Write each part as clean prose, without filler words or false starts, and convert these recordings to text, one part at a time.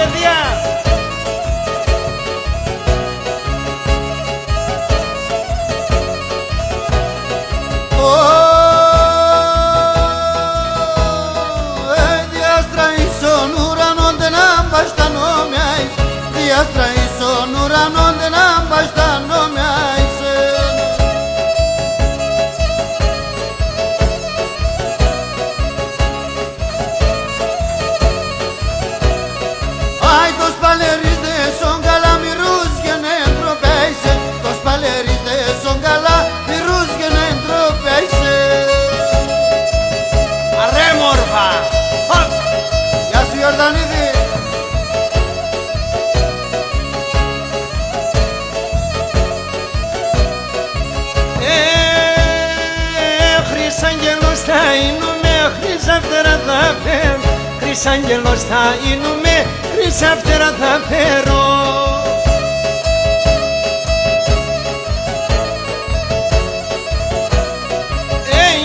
παιδιά. Διάστρα ίσον ουρανόν δεν αμπαστανόμια είσαι. Διάστρα ίσον ουρανόν δεν αμπαστανόμια είσαι. Άι το σπαλερίς δε σον καλά μυρούς γεννέν τροπέισε. Το σπαλερίς δε σον καλά μυρούς γεννέν τροπέισε. Αρέ μόρφα. Γεια σου Ιορδανίδη. Χρυσάγγελος θα είνουμε, χρυσάφτερα θα φέρω. Χρυσάγγελος θα είνουμε, χρυσάφτερα θα φέρω.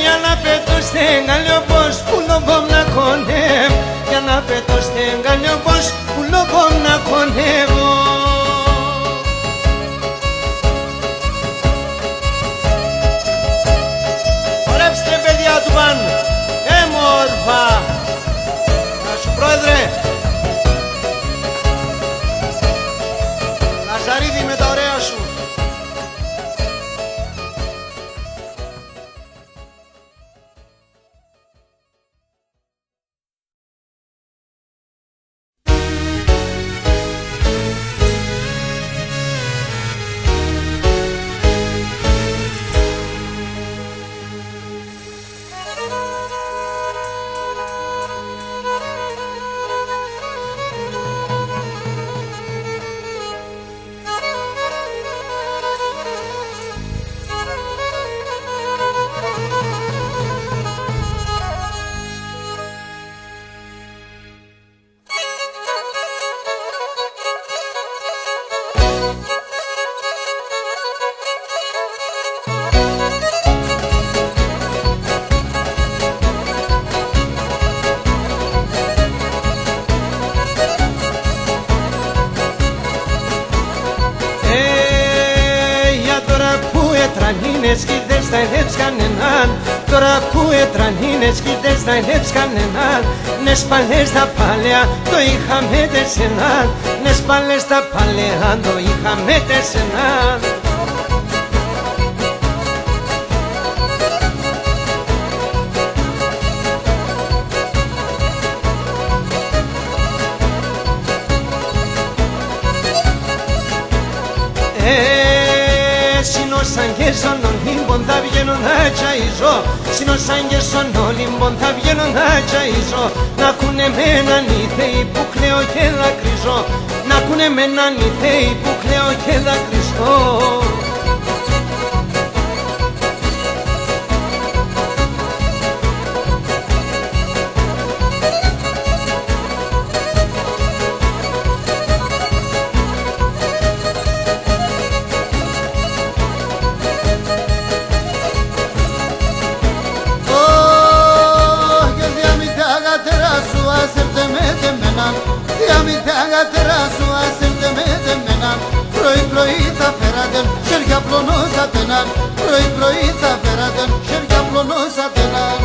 Για να πέτω στέγγαλι όπως πουλοβόμ να κονεύω. Για να πέτω στέγγαλι όπως πουλοβόμ να κονεύω. Χορέψτε παιδιά του πάνω. Μόρφα. Γεια σου πρόεδρε. Λαζαρίδη με τα ωραία σου. Τρανίνες κοίτες θα ενέψει κανέναν. Τώρα που ετρανίνες κοίτες θα ενέψει κανέναν. Νες παλές τα παλαιά το είχαμε τεσσενάν. Νες παλές τα παλαιά το είχαμε τεσσενάν. Σαν και στον Ολύμπον θα βγαίνω να τσαϊζώ. Σαν και στον Ολύμπον θα βγαίνω να τσαϊζώ. Να ακούνε με έναν οι θεοί που κλαίω και δακρυζώ. Να ακούνε με έναν οι θεοί που κλαίω και δακρυζώ. Πρωί-πρωί θα φέρατε χέρια πλωνώσατεναν. Πρωί-πρωί θα φέρατε χέρια πλωνώσατεναν.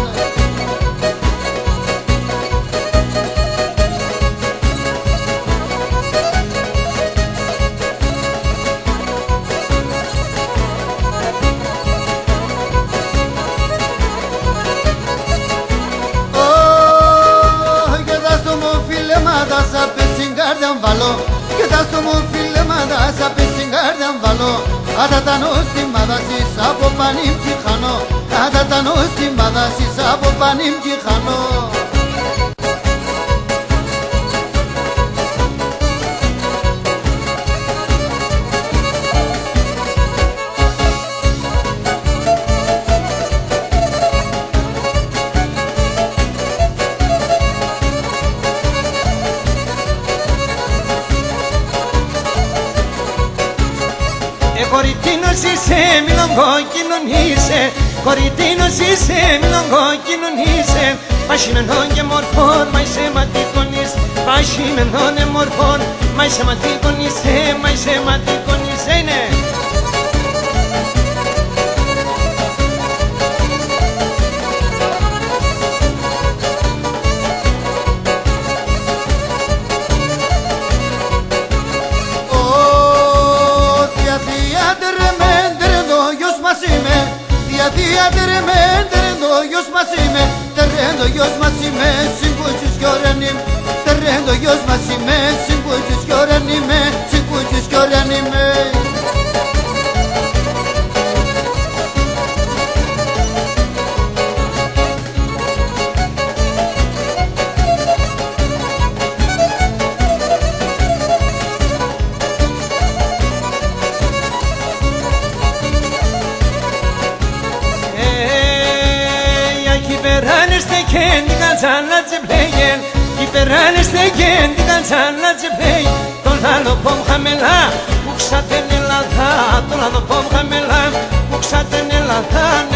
Και τα στο μου φίλε μάτα σα πες στην καρδιά βάλω. Και τα στο μου φίλε μάτα σα πες στην καρδιά βάλω. Ατατανώ στην μάδα σεις από πανίμ κι χανώ. Ατατανώ στην μάδα σεις από πανίμ κι χανώ. Κοριτίνος είσαι, μιλογκόκκινον είσαι. Κοριτίνος είσαι, μιλογκόκκινον είσαι. πασχημένον και μορφών, μα είσαι ματικονής, πασχημένον και μορφών, μα είσαι ματικονής, μα είσαι ματικονής, ναι. Terrendo Dios más y me sin cuchis que oranim. Terrendo Dios más y me sin cuchis que oranime, sin cuchis que oranime. Kendi kanzana zibleyen, kiperane steken di kanzana zibley. Tolano pom khamela, uksaten elata, tolano pom khamela, uksaten elata.